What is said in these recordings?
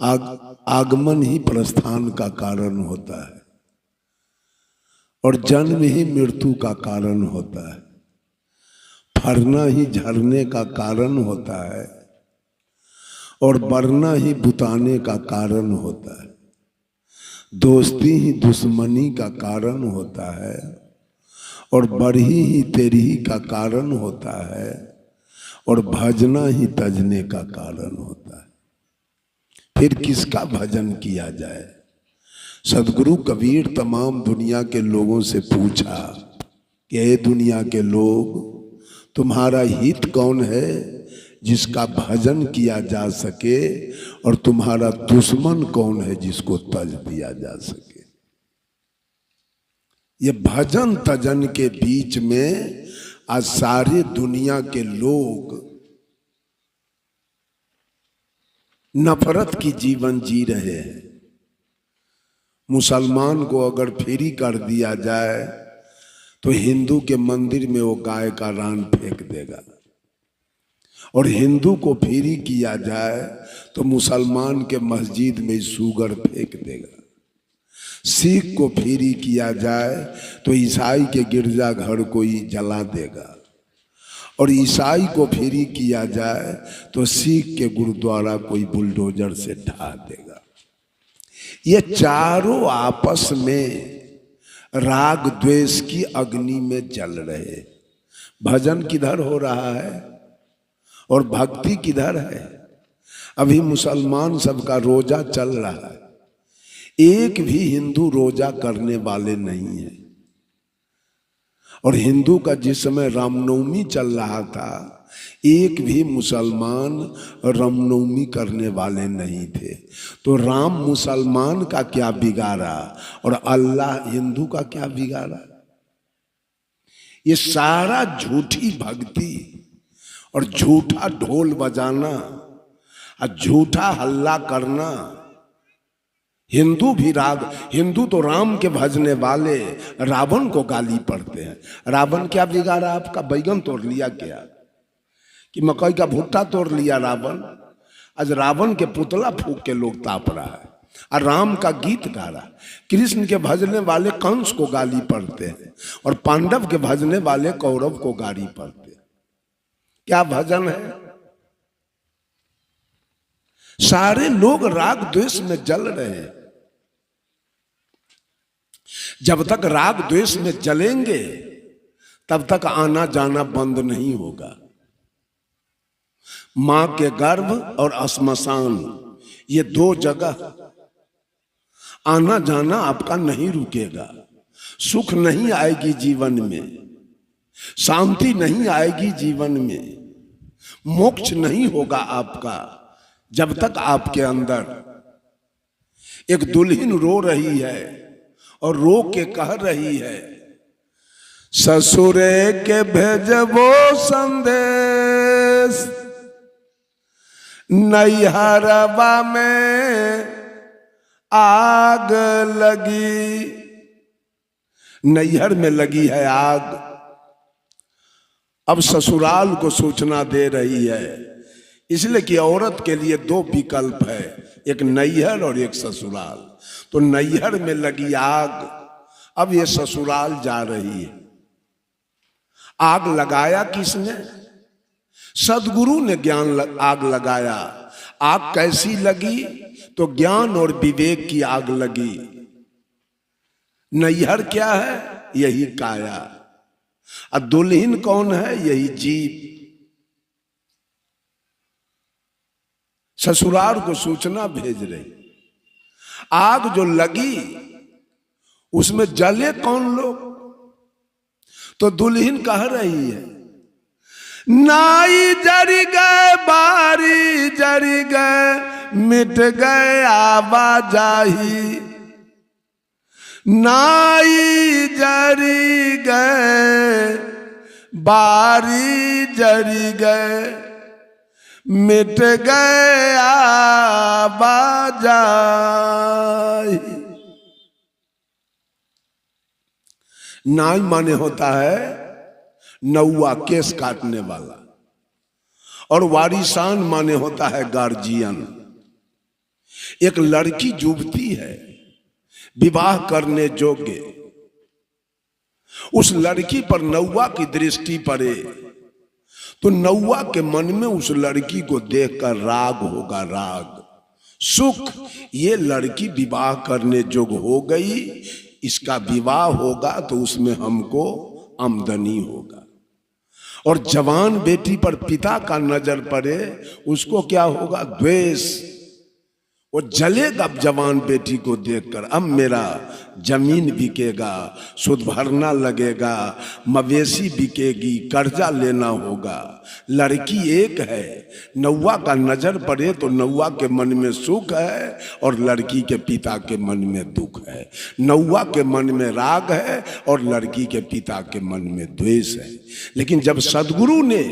आगमन ही प्रस्थान का कारण होता है और जन्म ही मृत्यु का कारण होता है। फरना ही झरने का कारण होता है और बढ़ना ही बुताने का कारण होता है। दोस्ती ही दुश्मनी का कारण होता है और बढ़ी ही तेरही का कारण होता है और भजना ही तजने का कारण होता है। फिर किसका भजन किया जाए? सदगुरु कबीर तमाम दुनिया के लोगों से पूछा कि ये दुनिया के लोग, तुम्हारा हित कौन है जिसका भजन किया जा सके और तुम्हारा दुश्मन कौन है जिसको तज दिया जा सके। ये भजन तजन के बीच में आज सारे दुनिया के लोग नफरत की जीवन जी रहे हैं। मुसलमान को अगर फ्री कर दिया जाए तो हिंदू के मंदिर में वो गाय का रान फेंक देगा, और हिंदू को फ्री किया जाए तो मुसलमान के मस्जिद में सुगर फेंक देगा। सिख को फ्री किया जाए तो ईसाई के गिरजाघर को ही जला देगा, और ईसाई को फ्री किया जाए तो सिख के गुरुद्वारा कोई बुलडोजर से ढा देगा। ये चारों आपस में राग द्वेष की अग्नि में जल रहे। भजन किधर हो रहा है और भक्ति किधर है? अभी मुसलमान सबका रोजा चल रहा है, एक भी हिंदू रोजा करने वाले नहीं है। और हिंदू का जिस समय रामनवमी चल रहा था, एक भी मुसलमान रामनवमी करने वाले नहीं थे। तो राम मुसलमान का क्या बिगाड़ा और अल्लाह हिंदू का क्या बिगाड़ा? ये सारा झूठी भक्ति और झूठा ढोल बजाना और झूठा हल्ला करना। हिंदू तो राम के भजने वाले रावण को गाली पढ़ते हैं। रावण क्या बिगाड़ा आपका? बैगन तोड़ लिया क्या कि मकई का भुट्टा तोड़ लिया रावण? आज रावण के पुतला फूंक के लोग ताप रहा है और राम का गीत गा रहा है। कृष्ण के भजने वाले कंस को गाली पढ़ते हैं और पांडव के भजने वाले कौरव को गाली पढ़ते हैं। क्या भजन है? सारे लोग राग द्वेष में जल रहे हैं। जब तक राग द्वेष में जलेंगे तब तक आना जाना बंद नहीं होगा। मां के गर्भ और श्मशान, ये दो जगह आना जाना आपका नहीं रुकेगा। सुख नहीं आएगी जीवन में, शांति नहीं आएगी जीवन में, मोक्ष नहीं होगा आपका जब तक आपके अंदर एक दुल्हन रो रही है और रो के कह रही है, ससुरे के भेजबो संदेश, नैहरवा में आग लगी। नैहर में लगी है आग, अब ससुराल को सूचना दे रही है। इसलिए कि औरत के लिए दो विकल्प है, एक नैहर और एक ससुराल। तो नैहर में लगी आग, अब ये ससुराल जा रही है। आग लगाया किसने? सदगुरु ने आग लगाया। आग कैसी लगी? तो ज्ञान और विवेक की आग लगी। नैहर क्या है? यही काया। और दुल्हन कौन है? यही जीव। ससुराल को सूचना भेज रही। आग जो लगी उसमें जले कौन लोग? तो दुल्हन कह रही है, नाई जरी गए, बारी जरी गए, मिट गए आवाजाही। नाई जरी गए, बारी जरी गए, मिट गए आवाजाही। नाई माने होता है नौवा, केस काटने वाला, और वारिसान माने होता है गार्जियन। एक लड़की युवती है विवाह करने योग्य, उस लड़की पर नौवा की दृष्टि पड़े तो नौवा के मन में उस लड़की को देखकर राग होगा, राग सुख। ये लड़की विवाह करने योग्य हो गई, इसका विवाह होगा तो उसमें हमको आमदनी होगा। और जवान बेटी पर पिता का नजर पड़े उसको क्या होगा, द्वेष। वो जलेगा जवान बेटी को देखकर, अब मेरा जमीन बिकेगा, सुद भरना लगेगा, मवेशी बिकेगी, कर्जा लेना होगा। लड़की एक है, नौवा का नजर पड़े तो नौवा के मन में सुख है और लड़की के पिता के मन में दुख है। नौवा के मन में राग है और लड़की के पिता के मन में द्वेष है। लेकिन जब सदगुरु ने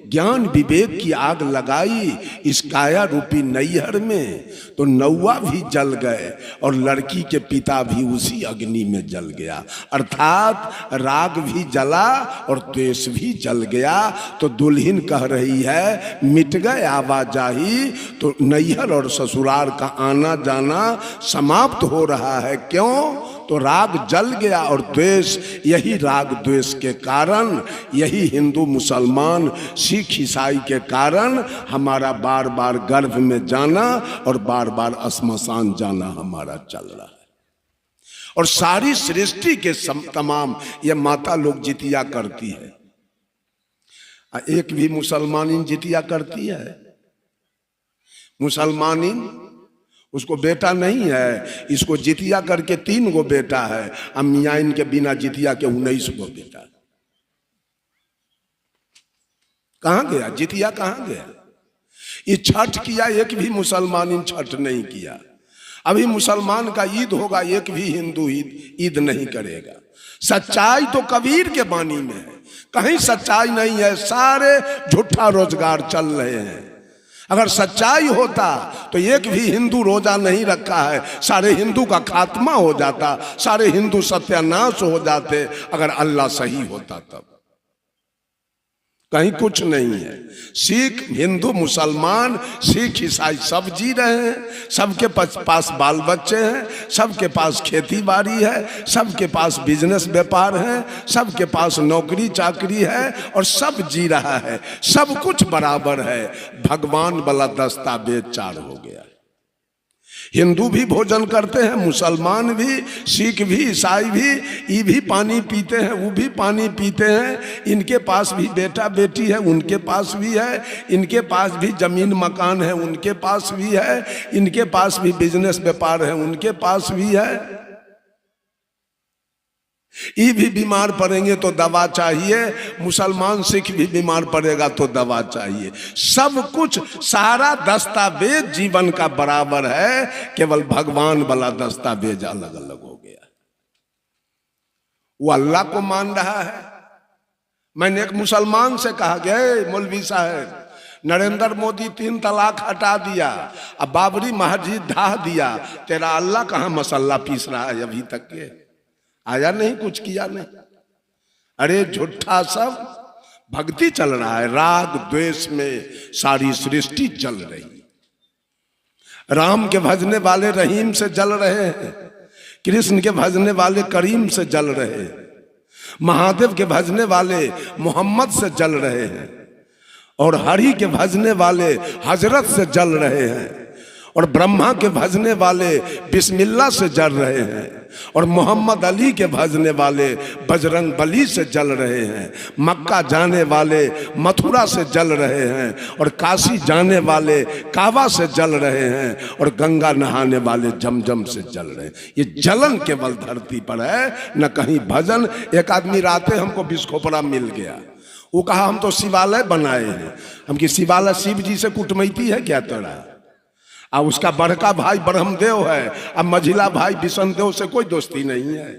ज्ञान विवेक की आग लगाई इस काया रूपी नैहर में, तो नौवा भी जल गए और लड़की के पिता भी उसी अग्नि में जल गया। अर्थात राग भी जला और द्वेष भी जल गया। तो दुल्हन कह रही है मिट गए आवाजाही, तो नैहर और ससुराल का आना जाना समाप्त हो रहा है। क्यों? तो राग जल गया और द्वेष, यही राग द्वेष के कारण, यही हिंदू मुसलमान सिख ईसाई के कारण हमारा बार बार गर्भ में जाना और बार बार श्मशान जाना हमारा चल रहा है। और सारी सृष्टि के तमाम ये माता लोग जितिया करती है। एक भी मुसलमानी जितिया करती है? मुसलमानी उसको बेटा नहीं है, इसको जितिया करके 3 गो बेटा है। अब मियाँ इनके बिना जितिया के 19 गो बेटा। कहां गया जितिया, कहां गया? ये छठ किया, एक भी मुसलमान छठ नहीं किया। अभी मुसलमान का ईद होगा, एक भी हिंदू ईद नहीं करेगा। सच्चाई तो कबीर के बानी में है, कहीं सच्चाई नहीं है। सारे झूठा रोजगार चल रहे हैं। अगर सच्चाई होता तो एक भी हिंदू रोजा नहीं रखा है, सारे हिंदू का खात्मा हो जाता, सारे हिंदू सत्यानाश हो जाते। अगर अल्लाह सही होता तब कहीं कुछ नहीं है। सिख हिंदू मुसलमान सिख ईसाई सब जी रहे हैं, सबके पास बाल बच्चे हैं, सबके पास खेती बाड़ी है, सबके पास बिजनेस व्यापार है, सबके पास नौकरी चाकरी है और सब जी रहा है, सब कुछ बराबर है। भगवान वाला दस्तावेज 4 हो गया। हिंदू भी भोजन करते हैं, मुसलमान भी, सिख भी, ईसाई भी, ये भी पानी पीते हैं, वो भी पानी पीते हैं। इनके पास भी बेटा बेटी है, उनके पास भी है। इनके पास भी जमीन मकान है, उनके पास भी है। इनके पास भी बिजनेस व्यापार है, उनके पास भी है। ये भी बीमार पड़ेंगे तो दवा चाहिए, मुसलमान सिख भी बीमार पड़ेगा तो दवा चाहिए। सब कुछ सारा दस्तावेज जीवन का बराबर है, केवल भगवान वाला दस्तावेज अलग अलग हो गया। वो अल्लाह को मान रहा है। मैंने एक मुसलमान से कहा गया, मौलवी साहब नरेंद्र मोदी 3 तलाक हटा दिया, अब बाबरी मस्जिद ढा दिया, तेरा अल्लाह कहाँ मसल्ला पीस रहा है? अभी तक के आया नहीं, कुछ किया नहीं। अरे झूठा सब भक्ति चल रहा है, राग द्वेष में सारी सृष्टि चल रही। राम के भजने वाले रहीम से जल रहे हैं, कृष्ण के भजने वाले करीम से जल रहे हैं, महादेव के भजने वाले मोहम्मद से जल रहे हैं, और हरि के भजने वाले हजरत से जल रहे हैं, और ब्रह्मा के भजने वाले बिस्मिल्लाह से जल रहे हैं, और मोहम्मद अली के भजने वाले बजरंग बली से जल रहे हैं। मक्का जाने वाले मथुरा से जल रहे हैं, और काशी जाने वाले काबा से जल रहे हैं, और गंगा नहाने वाले जमजम से जल रहे हैं। ये जलन केवल धरती पर है, न कहीं भजन। एक आदमी रातें हमको बिस्खोपरा मिल गया, वो कहा हम तो शिवालय बनाए हैं। हम कि शिवालय शिव जी से कुटमैती है क्या तेरा? अब उसका बड़का भाई ब्रह्मदेव है, अब मझिला भाई विष्णुदेव से कोई दोस्ती नहीं है।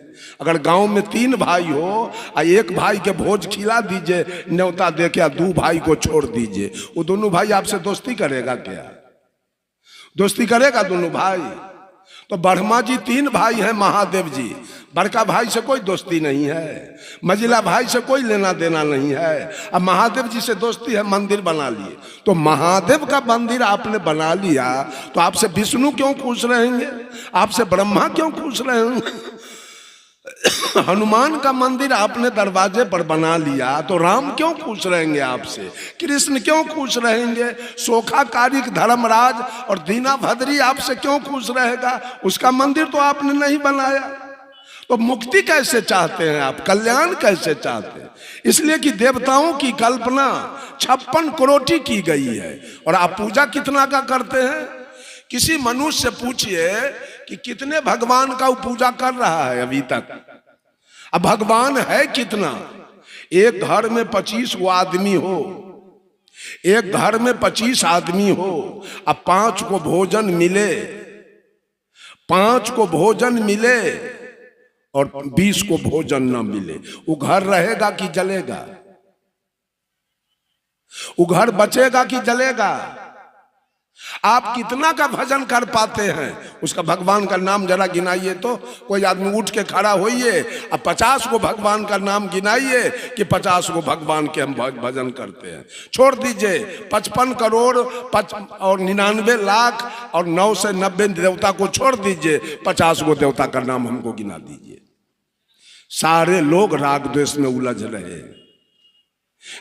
अगर गांव में 3 भाई हो और एक भाई के भोज खिला दीजिए न्योता दे के, 2 भाई को छोड़ दीजिए, वो दोनों भाई आपसे दोस्ती करेगा क्या? दोस्ती करेगा दोनों भाई? तो ब्रह्मा जी 3 भाई हैं, महादेव जी बड़का भाई से कोई दोस्ती नहीं है, मझिला भाई से कोई लेना देना नहीं है। अब महादेव जी से दोस्ती है, मंदिर बना लिए। तो महादेव का मंदिर आपने बना लिया तो आपसे विष्णु क्यों खुश रहेंगे, आपसे ब्रह्मा क्यों खुश रहेंगे? हनुमान का मंदिर आपने दरवाजे पर बना लिया तो राम क्यों खुश रहेंगे आपसे, कृष्ण क्यों खुश रहेंगे? सोखा कारिक धर्मराज और दीना भद्री आपसे क्यों खुश रहेगा? उसका मंदिर तो आपने नहीं बनाया। तो मुक्ति कैसे चाहते हैं आप, कल्याण कैसे चाहते हैं? इसलिए कि देवताओं की कल्पना 56 करोड़ की गई है और आप पूजा कितना का करते हैं? किसी मनुष्य से पूछिए कि कितने भगवान का वो पूजा कर रहा है अभी तक। अब भगवान है कितना? एक घर में 25 वो आदमी हो, एक घर में 25 आदमी हो, अब 5 को भोजन मिले, 5 को भोजन मिले और 20 को भोजन न मिले, वो घर रहेगा कि जलेगा? वो घर बचेगा कि जलेगा? आप कितना का भजन कर पाते हैं उसका भगवान का नाम जरा गिनाइए तो। कोई आदमी उठ के खड़ा होइए, अब 50 को भगवान का नाम गिनाइए कि 50 को भगवान के हम भजन करते हैं। छोड़ दीजिए 55 करोड़ और 99 लाख और 9 से 90 देवता को छोड़ दीजिए, 50 को देवता का नाम हमको गिना दीजिए। सारे लोग राग द्वेष में उलझ रहे हैं।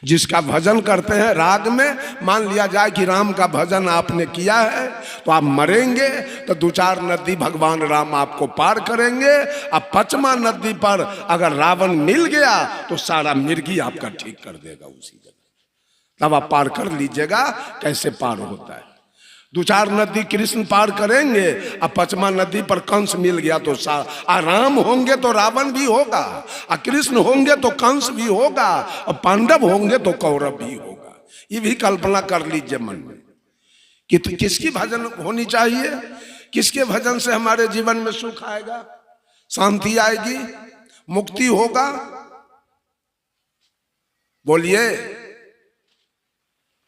जिसका भजन करते हैं राग में, मान लिया जाए कि राम का भजन आपने किया है तो आप मरेंगे तो 2-4 नदी भगवान राम आपको पार करेंगे। अब 5वां नदी पर अगर रावण मिल गया तो सारा मिर्गी आपका ठीक कर देगा उसी जगह, तब आप पार कर लीजिएगा कैसे पार होता है। 2-4 नदी कृष्ण पार करेंगे, अब 5वां नदी पर कंस मिल गया तो राम होंगे तो रावण भी होगा, और कृष्ण होंगे तो कंस भी होगा, और पांडव होंगे तो कौरव भी होगा। ये भी कल्पना कर लीजिए मन में कि तो किसकी भजन होनी चाहिए, किसके भजन से हमारे जीवन में सुख आएगा, शांति आएगी, मुक्ति होगा। बोलिए,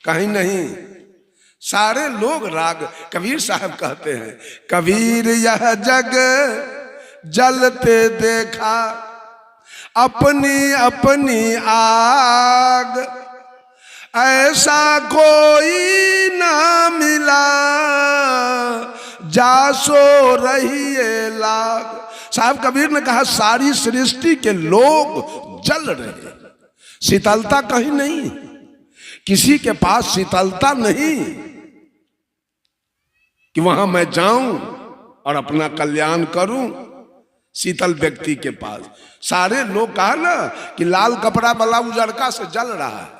कहीं नहीं। सारे लोग राग, कबीर साहब कहते हैं, कबीर यह जग जलते देखा अपनी अपनी आग, ऐसा कोई ना मिला जा सो रही है लाग। साहब कबीर ने कहा सारी सृष्टि के लोग जल रहे, शीतलता कहीं नहीं, किसी के पास शीतलता नहीं कि वहां मैं जाऊं और अपना कल्याण करूं। शीतल व्यक्ति के पास सारे लोग कहा ना कि लाल कपड़ा वाला उजड़का से जल रहा है।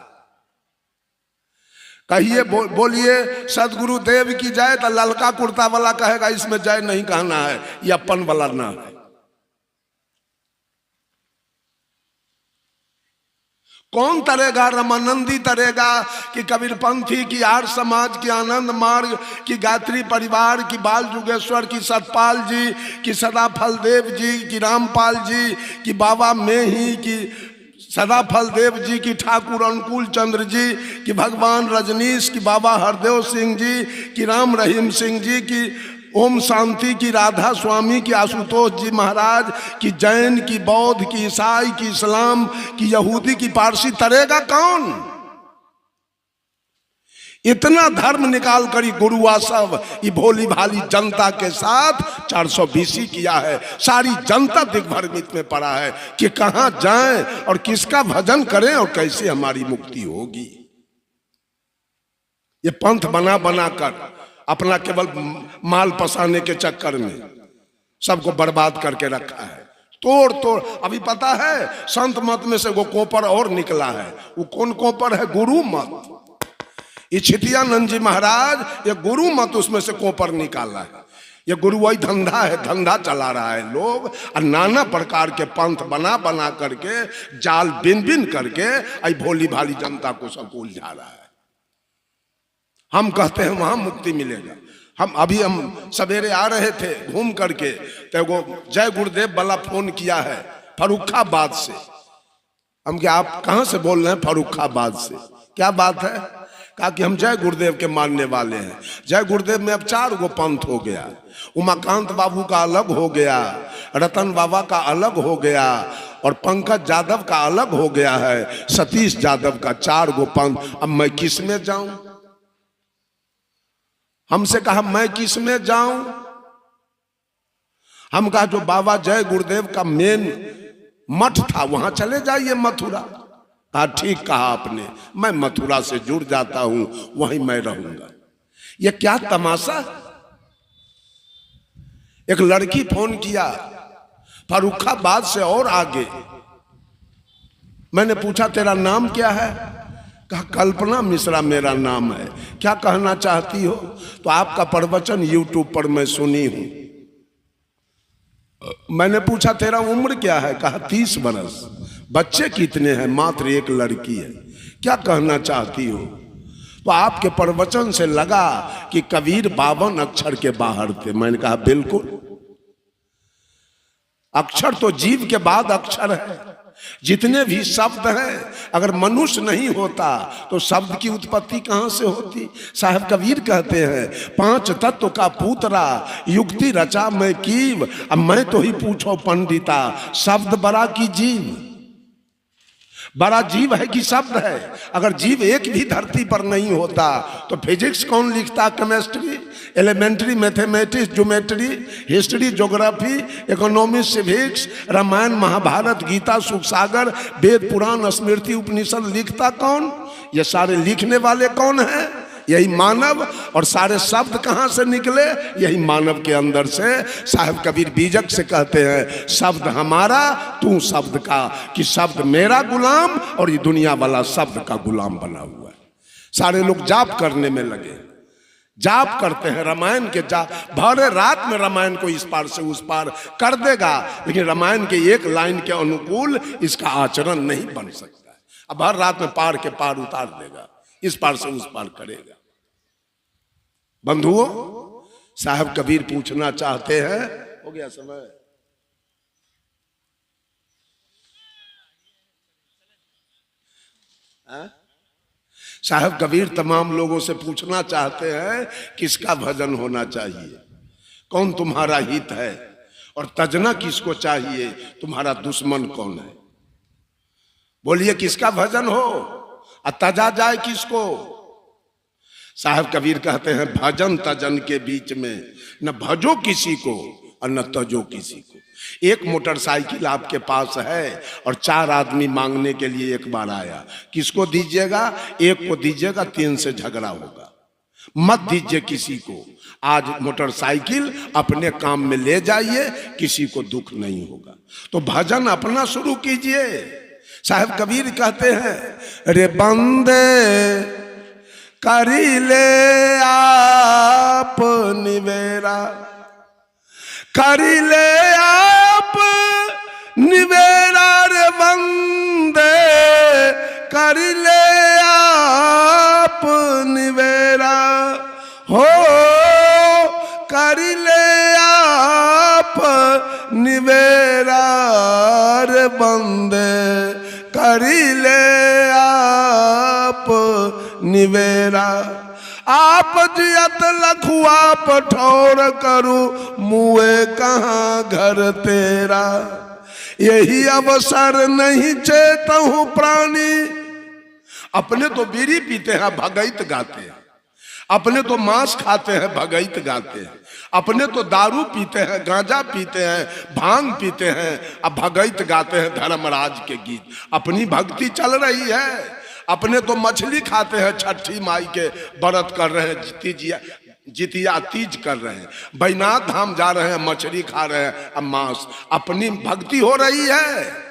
कहिए बोलिए सदगुरु देव की जय, तो ललका कुर्ता वाला कहेगा इसमें जय नहीं कहना है, ये अपन वाला ना है। कौन तरेगा? रमानंदी तरेगा कि कबीरपंथी की, आर्य समाज की, आनंद मार्ग की, गायत्री परिवार की, बाल जुगेश्वर की, सतपाल जी की, सदाफल देव जी की, रामपाल जी की, बाबा मेही की, सदाफल देव जी की, ठाकुर अनुकूल चंद्र जी की, भगवान रजनीश की, बाबा हरदेव सिंह जी की, राम रहीम सिंह जी की, ओम शांति की, राधा स्वामी की, आशुतोष जी महाराज की, जैन की, बौद्ध की, ईसाई की, इस्लाम की, यहूदी की, पारसी, तरेगा कौन? इतना धर्म निकाल कर गुरुआ सब ये भोली भाली जनता के साथ 420 किया है। सारी जनता दिग्भ्रमित में पड़ा है कि कहां जाएं और किसका भजन करें और कैसे हमारी मुक्ति होगी। ये पंथ बना बना कर अपना केवल माल पसाने के चक्कर में सबको बर्बाद करके रखा है। तोड़ तोड़, अभी पता है संत मत में से वो कोपर और निकला है। वो कौन कोपर है? गुरु मत। ये छितियानंद जी महाराज ये गुरु मत उसमें से कोपर निकाला है। ये गुरु वही धंधा है, धंधा चला रहा है लोग, और नाना प्रकार के पंथ बना बना करके जाल बिन बिन करके आई भोली भाली जनता को सबको उलझा रहा है। हम कहते हैं वहां मुक्ति मिलेगा। हम सवेरे आ रहे थे घूम करके, तो वो जय गुरुदेव वाला फोन किया है फर्रुखाबाद से। हम क्या, आप कहां से बोल रहे हैं? फर्रुखाबाद से। क्या बात है? कहा कि हम जय गुरुदेव के मानने वाले हैं। जय गुरुदेव में अब 4 गो पंथ हो गया। उमाकांत बाबू का अलग हो गया, रतन बाबा का अलग हो गया, और पंकज यादव का अलग हो गया है, सतीश यादव का 4 गो पंथ। अब मैं किस में जाऊं? हमसे कहा मैं किस में जाऊं? हम कहा जो बाबा जय गुरुदेव का मेन मठ था वहां चले जाइए, मथुरा। कहा ठीक कहा आपने, मैं मथुरा से जुड़ जाता हूं, वहीं मैं रहूंगा। यह क्या तमाशा। एक लड़की फोन किया फर्रुखाबाद से और आगे। मैंने पूछा तेरा नाम क्या है? कहा कल्पना मिश्रा मेरा नाम है, क्या कहना चाहती हो? तो आपका प्रवचन यूट्यूब पर मैं सुनी हूं। मैंने पूछा तेरा उम्र क्या है? कहा 30 बरस। बच्चे कितने हैं? मात्र एक लड़की है। क्या कहना चाहती हो? तो आपके प्रवचन से लगा कि कबीर 52 अक्षर के बाहर थे। मैंने कहा बिल्कुल, अक्षर तो जीव के बाद अक्षर है। जितने भी शब्द हैं, अगर मनुष्य नहीं होता तो शब्द की उत्पत्ति कहां से होती? साहब कबीर कहते हैं 5 तत्व का पूतरा, युक्ति रचा मैं कीव। अब मैं तो ही पूछो पंडिता, शब्द बड़ा की जीव? बड़ा जीव है कि शब्द है? अगर जीव एक भी धरती पर नहीं होता तो फिजिक्स कौन लिखता? Chemistry, elementary, mathematics, geometry, history, geography, economics, civics, Ramayan, Mahabharat, Gita, Sukh Sagar, वेद, पुराण, स्मृति, उपनिषद लिखता कौन? ये सारे लिखने वाले कौन है? यही मानव। और सारे शब्द कहां से निकले? यही मानव के अंदर से। साहब कबीर बीजक से कहते हैं शब्द हमारा तू शब्द का, कि शब्द मेरा गुलाम और ये दुनिया वाला शब्द का गुलाम बना हुआ है। सारे लोग जाप करने में लगे, जाप करते हैं रामायण के जाप। भरे रात में रामायण को इस पार से उस पार कर देगा, लेकिन रामायण के एक लाइन के अनुकूल इसका आचरण नहीं बन सकता है। अब हर रात में पार के पार उतार देगा, इस पार से उस पार करेगा। बंधुओं, साहब कबीर पूछना चाहते हैं, हो गया समय? साहब कबीर तमाम लोगों से पूछना चाहते हैं किसका भजन होना चाहिए, कौन तुम्हारा हित है, और तजना किसको चाहिए, तुम्हारा दुश्मन कौन है? बोलिए किसका भजन हो और तजा जाए किसको? साहब कबीर कहते हैं भजन तजन के बीच में न भजो किसी को और न तजो किसी को। एक मोटरसाइकिल आपके पास है और 4 आदमी मांगने के लिए एक बार आया, किसको दीजिएगा? एक को दीजिएगा, 3 से झगड़ा होगा। मत दीजिए किसी को। आज मोटरसाइकिल अपने काम में ले जाइए, किसी को दुख नहीं होगा। तो भजन अपना शुरू कीजिए। साहब कबीर कहते हैं रे बंदे करी ले आप निवेरा, करी ले आप निवेरा रे बंदे, करी ले आप निवेरा हो, करी ले आप निवेरा रे बंदे, करी ले आप निवेरा। आप जियत लखुआ पठौर करूं, मुए कहाँ घर तेरा। यही अवसर नहीं चेतहूं प्राणी। अपने तो बीड़ी पीते हैं, भगैत गाते हैं। अपने तो मांस खाते हैं, भगैत गाते हैं। अपने तो दारू पीते हैं, गांजा पीते हैं, भांग पीते हैं, अब भगैत गाते हैं धर्मराज के गीत। अपनी भक्ति चल रही है। अपने तो मछली खाते हैं, छठी माई के व्रत कर रहे हैं, जितिया तीज कर रहे हैं, बैनाथ धाम जा रहे हैं, मछली खा रहे हैं, अब मांस। अपनी भक्ति हो रही है,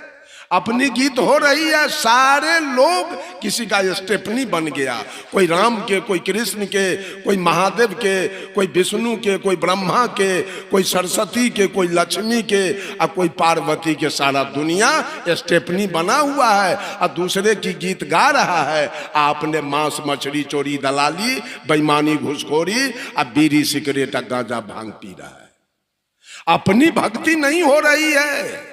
अपनी गीत हो रही है। सारे लोग किसी का स्टेपनी बन गया, कोई राम के, कोई कृष्ण के, कोई महादेव के, कोई विष्णु के, कोई ब्रह्मा के, कोई सरस्वती के, कोई लक्ष्मी के और कोई पार्वती के। सारा दुनिया स्टेपनी बना हुआ है और दूसरे की गीत गा रहा है। आपने मांस मछली चोरी दलाली बेईमानी घुसखोरी और बीड़ी सिगरेट गांजा भांग पी रहा है। अपनी भक्ति नहीं हो रही है।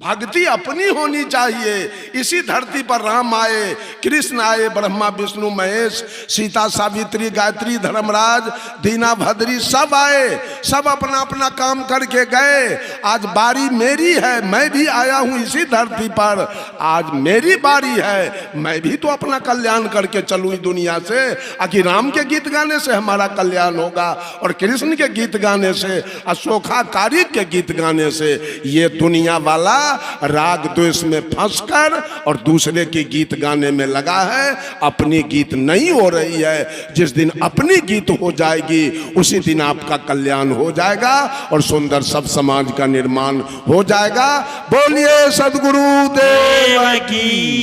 भक्ति अपनी होनी चाहिए। इसी धरती पर राम आए, कृष्ण आए, ब्रह्मा विष्णु महेश, सीता सावित्री गायत्री धर्मराज दीना भद्री सब आए, सब अपना अपना काम करके गए। आज बारी मेरी है, मैं भी आया हूं इसी धरती पर, आज मेरी बारी है, मैं भी तो अपना कल्याण करके चलूं दुनिया से। आखिर राम के गीत गाने से हमारा कल्याण होगा और कृष्ण के गीत गाने से, अशोकाचार्य के गीत गाने से। ये दुनिया वाला राग द्वेष में फंसकर और दूसरे की गीत गाने में लगा है, अपनी गीत नहीं हो रही है। जिस दिन अपनी गीत हो जाएगी उसी दिन आपका कल्याण हो जाएगा और सुंदर सब समाज का निर्माण हो जाएगा। बोलिए सद्गुरु देव की।